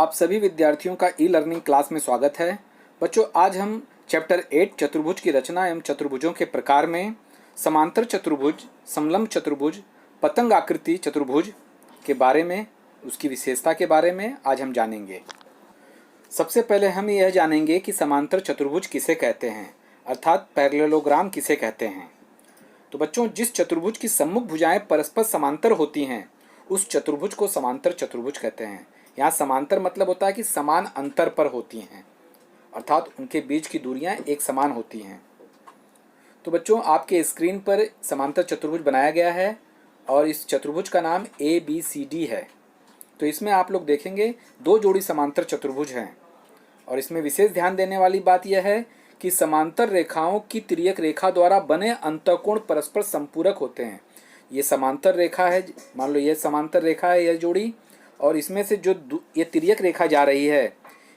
आप सभी विद्यार्थियों का ई लर्निंग क्लास में स्वागत है। बच्चों, आज हम चैप्टर 8 चतुर्भुज की रचना एवं चतुर्भुजों के प्रकार में समांतर चतुर्भुज, समलंब चतुर्भुज, पतंग आकृति चतुर्भुज के बारे में, उसकी विशेषता के बारे में आज हम जानेंगे। सबसे पहले हम यह जानेंगे कि समांतर चतुर्भुज किसे कहते हैं, अर्थात पैरेललोग्राम किसे कहते हैं। तो बच्चों, जिस चतुर्भुज की सम्मुख भुजाएं परस्पर समांतर होती हैं उस चतुर्भुज को समांतर चतुर्भुज कहते हैं। यहाँ समांतर मतलब होता है कि समान अंतर पर होती हैं, अर्थात उनके बीच की दूरियां एक समान होती हैं। तो बच्चों, आपके स्क्रीन पर समांतर चतुर्भुज बनाया गया है और इस चतुर्भुज का नाम ABCD है। तो इसमें आप लोग देखेंगे दो जोड़ी समांतर चतुर्भुज हैं और इसमें विशेष ध्यान देने वाली बात यह है कि समांतर रेखाओं की तिर्यक रेखा द्वारा बने अंतःकोण परस्पर संपूरक होते हैं। ये समांतर रेखा है, मान लो ये समांतर रेखा है यह जोड़ी, और इसमें से जो ये तिर्यक रेखा जा रही है,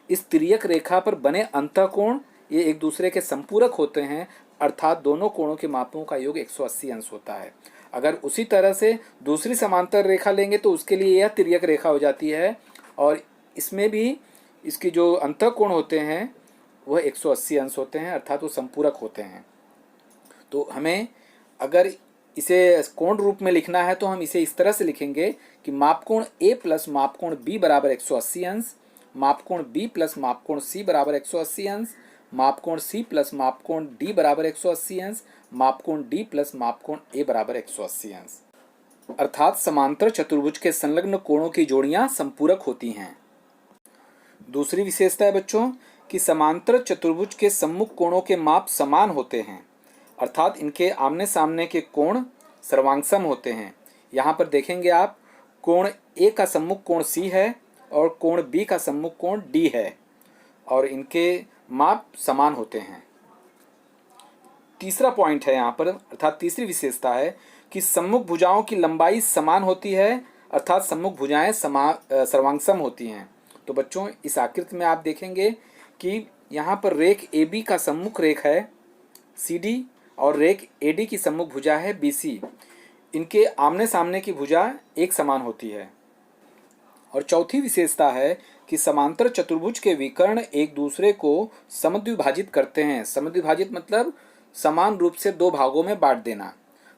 इस तिर्यक रेखा पर बने अंतःकोण ये एक दूसरे के संपूरक होते हैं, अर्थात दोनों कोणों के मापों का योग 180 अंश होता है। अगर उसी तरह से दूसरी समांतर रेखा लेंगे तो उसके लिए यह तिर्यक रेखा हो जाती है और इसमें भी इसकी जो अंतःकोण होते हैं वह 180 अंश होते हैं, अर्थात वो संपूरक होते हैं। तो हमें अगर इसे कोण रूप में लिखना है तो हम इसे इस तरह से लिखेंगे कि मापकोण A प्लस मापकोण B बराबर 180 अंश, मापकोण B प्लस मापकोण C बराबर 180 अंश, मापकोण C प्लस मापकोण D बराबर 180 अंश, मापकोण D प्लस मापकोण A बराबर 180 अंश। अर्थात समांतर चतुर्भुज के संलग्न कोणों की जोड़ियां संपूरक होती हैं। दूसरी विशेषता है बच्चों कि समांतर चतुर्भुज के सम्मुख कोणों के माप समान होते हैं, अर्थात इनके आमने सामने के कोण सर्वांगसम होते हैं। यहाँ पर देखेंगे आप, कोण A का सम्मुख कोण C है और कोण B का सम्मुख कोण D है और इनके माप समान होते हैं। तीसरा पॉइंट है यहाँ पर, अर्थात तीसरी विशेषता है कि सम्मुख भुजाओं की लंबाई समान होती है, अर्थात सम्मुख भुजाएं सर्वांगसम होती हैं। तो बच्चों, इस आकृति में आप देखेंगे कि यहाँ पर रेख AB का सम्मुख रेख है CD और रेख AD की सम्मुख भुजा है BC। इनके आमने सामने की भुजा एक समान होती है। और चौथी विशेषता है कि समांतर चतुर्भुज के विकर्ण एक दूसरे को समद्विभाजित करते हैं। समद्विभाजित मतलब समान रूप से दो भागों में बांट देना।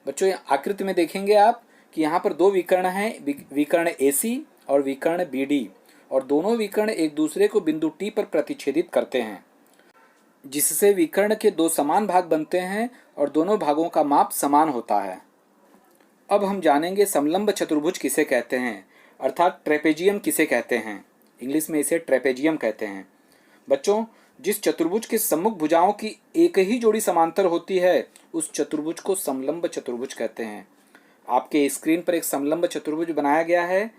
बच्चों, आकृति में देखेंगे आप कि यहाँ पर दो विकर्ण हैं, विकर्ण AC और विकर्ण BD, और दोनों विकर्ण एक दूसरे को बिंदु T पर प्रतिच्छेदित करते हैं, जिससे विकर्ण के दो समान भाग बनते हैं और दोनों भागों का माप समान होता है। अब हम जानेंगे समलंब चतुर्भुज किसे कहते हैं, अर्थात ट्रेपेजियम किसे कहते हैं। इंग्लिश में इसे ट्रेपेजियम कहते हैं। बच्चों, जिस चतुर्भुज के सम्मुख भुजाओं की एक ही जोड़ी समांतर होती है उस चतुर्भुज को समलंब चतुर्भुज कहते हैं। आपके स्क्रीन पर एक समलंब चतुर्भुज बनाया गया है।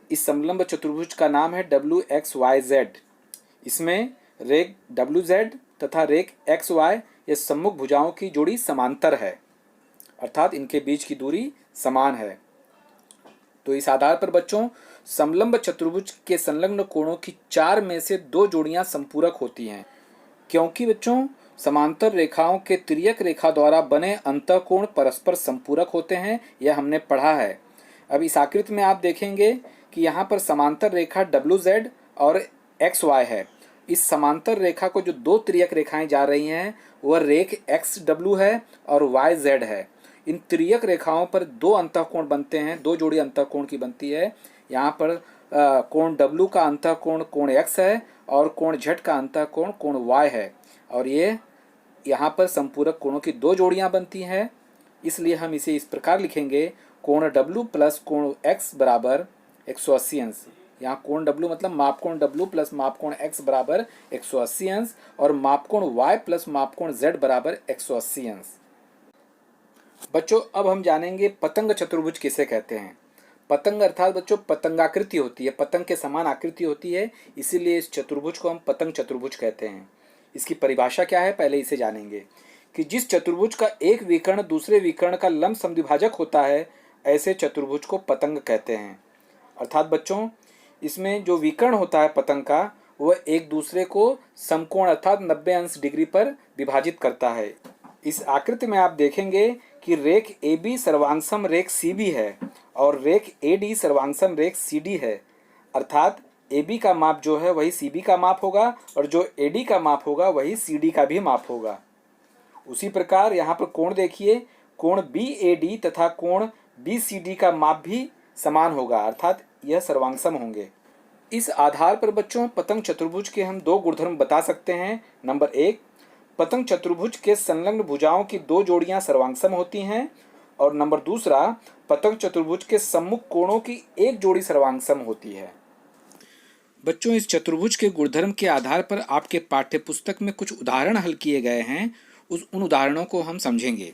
इस समलंब चतुर्भुज का नाम है WXYZ। इसमें रेख WZ तथा रेख XY ये सम्मुख भुजाओं की जोड़ी समांतर है, अर्थात इनके बीच की दूरी समान है। तो इस आधार पर बच्चों, समलंब चतुर्भुज के संलग्न कोणों की 4 में से 2 जोड़ियां संपूरक होती हैं, क्योंकि बच्चों समांतर रेखाओं के तिर्यक रेखा द्वारा बने अंतःकोण परस्पर संपूरक होते हैं, यह हमने पढ़ा है। अब इस आकृति में आप देखेंगे कि यहाँ पर समांतर रेखा WZ और XY है। इस समांतर रेखा को जो दो तिर्यक रेखाएं जा रही हैं वह रेख XW है और YZ है। इन तिर्यक रेखाओं पर दो अंतःकोण बनते हैं, दो जोड़ी अंतःकोण की बनती है। यहाँ पर कोण W का अंतःकोण कोण X है और कोण Z का अंतःकोण कोण Y है, और ये यहाँ पर संपूरक कोणों की दो जोड़ियाँ बनती हैं। इसलिए हम इसे इस प्रकार लिखेंगे, कोण W प्लस कोण X बराबर 180 अंश। यहाँ कोण W मतलब मापकोण W प्लस मापकोण X बराबर 180 अंश और मापकोण Y प्लस मापकोण Z बराबर 180 अंश। बच्चों, अब हम जानेंगे पतंग चतुर्भुज किसे कहते हैं। पतंग अर्थात बच्चों पतंगाकृति होती है, पतंग के समान आकृति होती है, इसीलिए इस चतुर्भुज को हम पतंग चतुर्भुज कहते हैं। इसकी परिभाषा क्या है, पहले इसे जानेंगे कि जिस चतुर्भुज का एक विकर्ण दूसरे विकर्ण का लंब समद्विभाजक होता है ऐसे चतुर्भुज को पतंग कहते हैं। अर्थात बच्चों, इसमें जो विकर्ण होता है पतंग का वह एक दूसरे को समकोण अर्थात 90 अंश डिग्री पर विभाजित करता है। इस आकृति में आप देखेंगे कि रेख AB सर्वांगसम रेख CB है और रेख AD सर्वांगसम रेख CD है, अर्थात AB का माप जो है वही CB का माप होगा और जो AD का माप होगा वही CD का भी माप होगा। उसी प्रकार यहाँ पर कोण देखिए, कोण BAD तथा कोण BCD का माप भी समान होगा, अर्थात यह सर्वांगसम होंगे। इस आधार पर बच्चों पतंग चतुर्भुज के हम दो गुणधर्म बता सकते हैं। नंबर 1, पतंग चतुर्भुज के संलग्न भुजाओं की दो जोड़ियां सर्वांगसम होती हैं, और नंबर दूसरा, पतंग चतुर्भुज के सम्मुख कोणों की एक जोड़ी सर्वांगसम होती है। बच्चों, इस चतुर्भुज के गुणधर्म के आधार पर आपके पाठ्य पुस्तक में कुछ उदाहरण हल किए गए हैं। उन उदाहरणों को हम समझेंगे।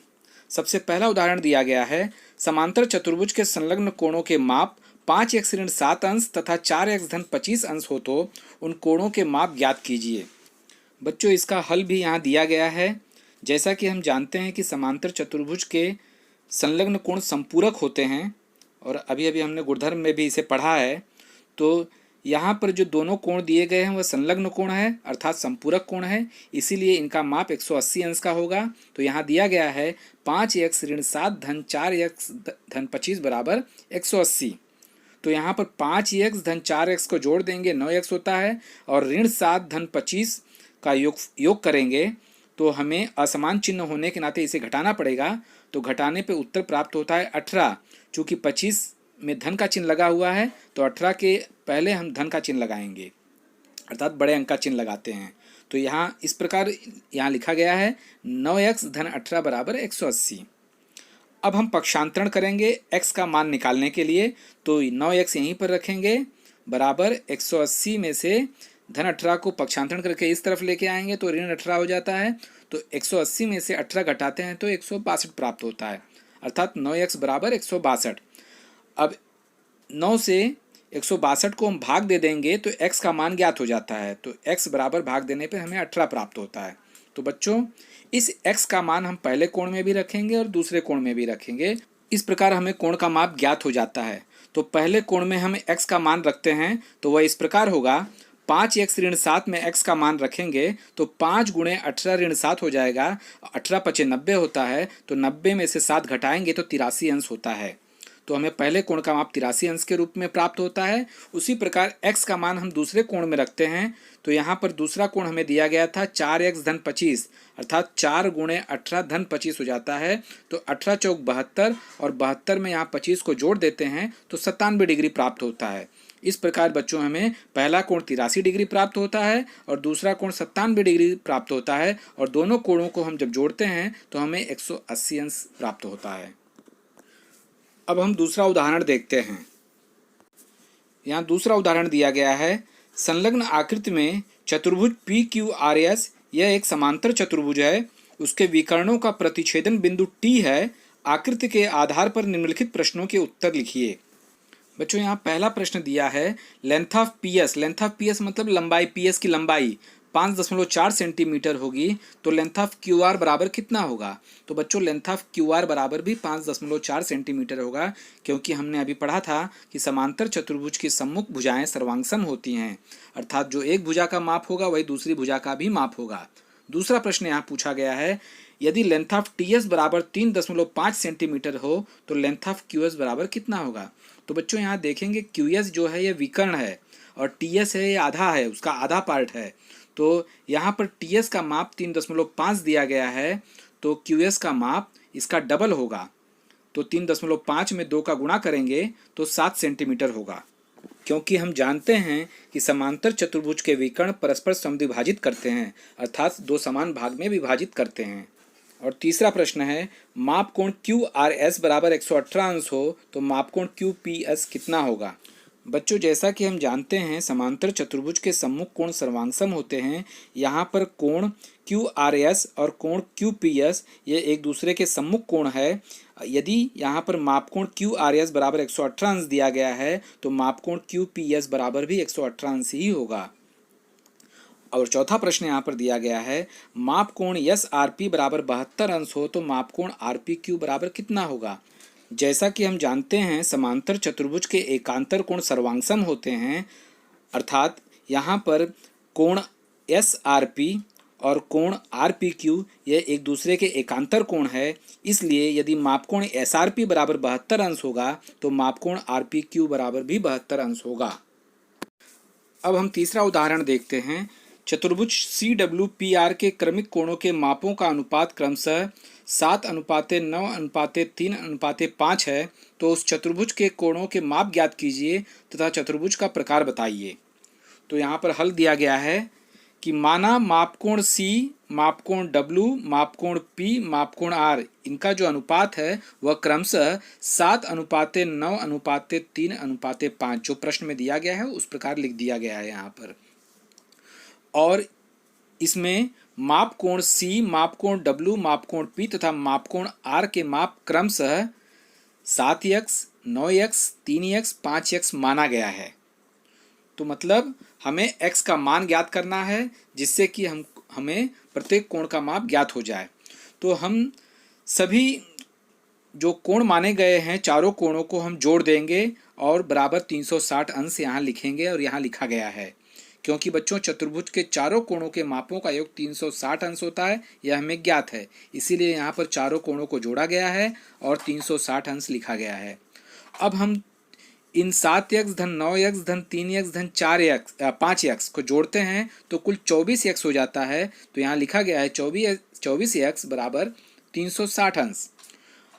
सबसे पहला उदाहरण दिया गया है, समांतर चतुर्भुज के संलग्न कोणों के माप 5x ऋण 7 अंश तथा 4x धन 25 अंश हो तो उन कोणों के माप ज्ञात कीजिए। बच्चों, इसका हल भी यहाँ दिया गया है। जैसा कि हम जानते हैं कि समांतर चतुर्भुज के संलग्न कोण संपूरक होते हैं, और अभी अभी हमने गुणधर्म में भी इसे पढ़ा है। तो यहाँ पर जो दोनों कोण दिए गए हैं वह संलग्न कोण है, अर्थात संपूरक कोण है, इसीलिए इनका माप 180 अंश का होगा। तो यहाँ दिया गया है 5x ऋण 7 धन 4x धन 25 बराबर 180। तो यहाँ पर 5x धन 4x को जोड़ देंगे 9x होता है, और ऋण 7 धन 25 का योग करेंगे तो हमें असमान चिन्ह होने के नाते इसे घटाना पड़ेगा। तो घटाने पे उत्तर प्राप्त होता है 18। चूँकि 25 में धन का चिन्ह लगा हुआ है तो 18 के पहले हम धन का चिन्ह लगाएंगे, अर्थात बड़े अंक का चिन्ह लगाते हैं। तो यहाँ इस प्रकार यहाँ लिखा गया है 9x धन 18 बराबर 180। अब हम पक्षांतरण करेंगे x का मान निकालने के लिए। तो 9x यहीं पर रखेंगे, बराबर 180 में से धन 18 को पक्षांतरण करके इस तरफ लेके आएंगे तो ऋण 18 हो जाता है। तो 180 में से 18 घटाते हैं तो 162 प्राप्त होता है, अर्थात 9x बराबर 162। अब 9 से 162 को हम भाग दे देंगे तो x का मान ज्ञात हो जाता है। तो x बराबर भाग देने पर हमें 18 प्राप्त होता है। तो बच्चों, इस x का मान हम पहले कोण में भी रखेंगे और दूसरे कोण में भी रखेंगे। इस प्रकार हमें कोण का माप ज्ञात हो जाता है। तो पहले कोण में हम x का मान रखते हैं तो वह इस प्रकार होगा, 5x ऋण 7 में x का मान रखेंगे तो 5 गुणे 18 ऋण 7 हो जाएगा। 18 पचे 90 होता है, तो 90 में से 7 घटाएंगे तो 83 अंश होता है। तो हमें पहले कोण का माप 83 अंश के रूप में प्राप्त होता है। उसी प्रकार x का मान हम दूसरे कोण में रखते हैं। तो यहाँ पर दूसरा कोण हमें दिया गया था 4x धन 25, अर्थात 4 गुणे 18 धन 25 हो जाता है। तो 18 चौक 72, और 72 में यहाँ 25 को जोड़ देते हैं तो 97 डिग्री प्राप्त होता है। इस प्रकार बच्चों हमें पहला कोण 83 डिग्री प्राप्त होता है और दूसरा कोण 97 डिग्री प्राप्त होता है, और दोनों कोणों को हम जब जोड़ते हैं तो हमें 180 अंश प्राप्त होता है। अब हम दूसरा उदाहरण देखते हैं। यहाँ दूसरा उदाहरण दिया गया है, संलग्न आकृति में चतुर्भुज PQRS, यह एक समांतर चतुर्भुज है, उसके विकर्णों का प्रतिच्छेदन बिंदु T है। आकृति के आधार पर निम्नलिखित प्रश्नों के उत्तर लिखिए। बच्चों, यहाँ पहला प्रश्न दिया है, length of PS, length of PS मतलब लंबाई, PS की लंबाई 5.4 सेंटीमीटर होगी, तो लेंथ ऑफ QR बराबर कितना होगा? तो बच्चों, लेंथ ऑफ QR बराबर भी 5.4 सेंटीमीटर होगा, क्योंकि हमने अभी पढ़ा था कि समांतर चतुर्भुज की सम्मुख भुजाएं सर्वांगसम होती हैं, अर्थात जो एक भुजा का माप होगा वही दूसरी भुजा का भी माप होगा। दूसरा प्रश्न यहाँ पूछा गया है, यदि लेंथ ऑफ TS बराबर 3.5 सेंटीमीटर हो तो लेंथ ऑफ QS बराबर कितना होगा? तो बच्चों, यहाँ देखेंगे QS जो है ये विकर्ण है और TS है ये आधा है, उसका आधा पार्ट है। तो यहाँ पर TS का माप 3.5 दिया गया है, तो QS का माप इसका डबल होगा। तो 3.5 में 2 का गुणा करेंगे तो 7 सेंटीमीटर होगा, क्योंकि हम जानते हैं कि समांतर चतुर्भुज के विकर्ण परस्पर समद्विभाजित करते हैं, अर्थात 2 समान भाग में विभाजित करते हैं। और तीसरा प्रश्न है, माप कोण QRS बराबर 118 अंश हो तो माप कोण QPS कितना होगा? बच्चों, जैसा कि हम जानते हैं समांतर चतुर्भुज के सम्मुख कोण सर्वांगसम होते हैं। यहाँ पर कोण QRS और कोण QPS ये एक दूसरे के सम्मुख कोण है। यदि यहाँ पर माप कोण QRS बराबर 118 अंश दिया गया है तो माप कोण QPS बराबर भी 118 अंश ही होगा। और चौथा प्रश्न यहाँ पर दिया गया है, माप कोण SRP बराबर 72 अंश हो तो माप कोण RPQ बराबर कितना होगा? जैसा कि हम जानते हैं समांतर चतुर्भुज के एकांतर कोण सर्वांगसम होते हैं, अर्थात यहाँ पर कोण SRP और कोण RPQ ये एक दूसरे के एकांतर कोण है। इसलिए यदि माप कोण SRP बराबर 72 अंश होगा तो माप कोण RPQ बराबर भी 72 अंश होगा। अब हम तीसरा उदाहरण देखते हैं। चतुर्भुज CWPR के क्रमिक कोणों के मापों का अनुपात क्रमशः 7:9:3:5 है। तो उस चतुर्भुज के कोणों के माप ज्ञात कीजिए तथा चतुर्भुज का प्रकार बताइए। तो यहाँ पर हल दिया गया है कि माना मापकोण C, मापकोण W, मापकोण P, मापकोण R, इनका जो अनुपात है वह क्रमशः 7:9:3:5 जो प्रश्न में दिया गया है उस प्रकार लिख दिया गया है यहाँ पर। और इसमें मापकोण C, मापकोण W, मापकोण P तथा मापकोण R के माप क्रमशः 7x, 9x, 3x, 5x माना गया है। तो मतलब हमें x का मान ज्ञात करना है जिससे कि हमें प्रत्येक कोण का माप ज्ञात हो जाए। तो हम सभी जो कोण माने गए हैं चारों कोणों को हम जोड़ देंगे और बराबर 360 अंश यहाँ लिखेंगे और यहाँ लिखा गया है। क्योंकि बच्चों चतुर्भुज के चारों कोणों के मापों का योग 360 अंश होता है, यह हमें ज्ञात है, इसीलिए यहाँ पर चारों कोणों को जोड़ा गया है और 360 अंश लिखा गया है। अब हम इन 7x धन 9x धन 3x धन 5x को जोड़ते हैं तो कुल 24x हो जाता है। तो यहाँ लिखा गया है 24x बराबर 360 अंश।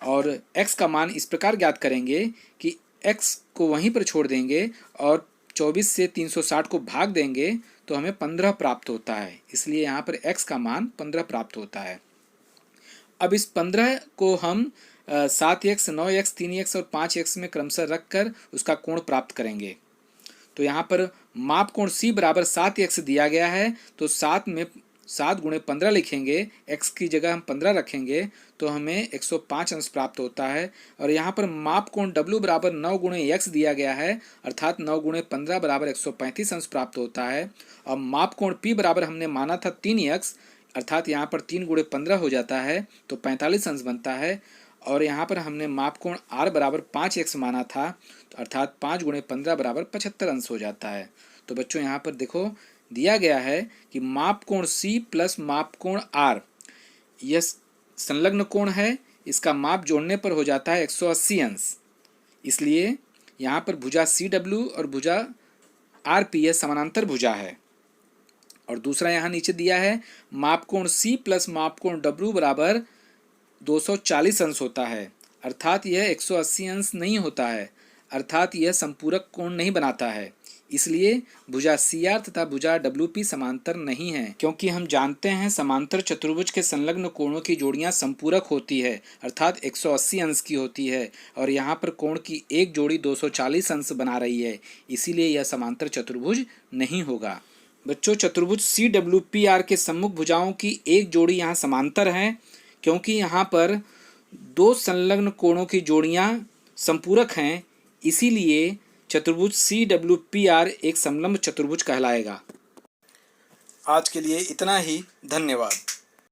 और x का मान इस प्रकार ज्ञात करेंगे कि x को वहीं पर छोड़ देंगे और 24 से 360 को भाग देंगे तो हमें 15 प्राप्त होता है, इसलिए यहाँ पर x का मान 15 प्राप्त होता है। अब इस 15 को हम 7x, 9x, 3x और 5x में क्रमशः रखकर उसका कोण प्राप्त करेंगे। तो यहाँ पर माप कोण C बराबर 7x दिया गया है, तो 7 गुणे 15 लिखेंगे, x की जगह हम 15 रखेंगे तो हमें 105 अंश प्राप्त होता है। और यहाँ पर माप कोण W बराबर 9 गुणे x दिया गया है, अर्थात 9 गुणे 15 बराबर 135 अंश प्राप्त होता है। और माप कोण P बराबर हमने माना था 3x, अर्थात यहाँ पर 3 गुणे 15 हो जाता है तो 45 अंश बनता है। और यहाँ पर हमने माप कोण R बराबर 5x माना था, अर्थात 5 गुणे 15 बराबर 75 अंश हो जाता है। तो बच्चों यहाँ पर देखो दिया गया है कि माप कोण C प्लस माप कोण R यह संलग्न कोण है, इसका माप जोड़ने पर हो जाता है 180 अंश। इसलिए यहाँ पर भुजा CW और भुजा RP यह समानांतर भुजा है। और दूसरा यहाँ नीचे दिया है माप कोण C प्लस माप कोण W बराबर 240 अंश होता है, अर्थात यह 180 अंश नहीं होता है, अर्थात यह संपूरक कोण नहीं बनाता है। इसलिए भुजा CR तथा भुजा WP समांतर नहीं है, क्योंकि हम जानते हैं समांतर चतुर्भुज के संलग्न कोणों की जोड़ियां संपूरक होती है, अर्थात 180 अंश की होती है। और यहाँ पर कोण की एक जोड़ी 240 अंश बना रही है, इसीलिए यह समांतर चतुर्भुज नहीं होगा। बच्चों चतुर्भुज CWPR के सम्मुख भुजाओं की एक जोड़ी यहाँ समांतर है, क्योंकि यहाँ पर दो संलग्न कोणों की जोड़ियाँ संपूरक हैं, इसीलिए चतुर्भुज CWPR एक समलंब चतुर्भुज कहलाएगा। आज के लिए इतना ही, धन्यवाद।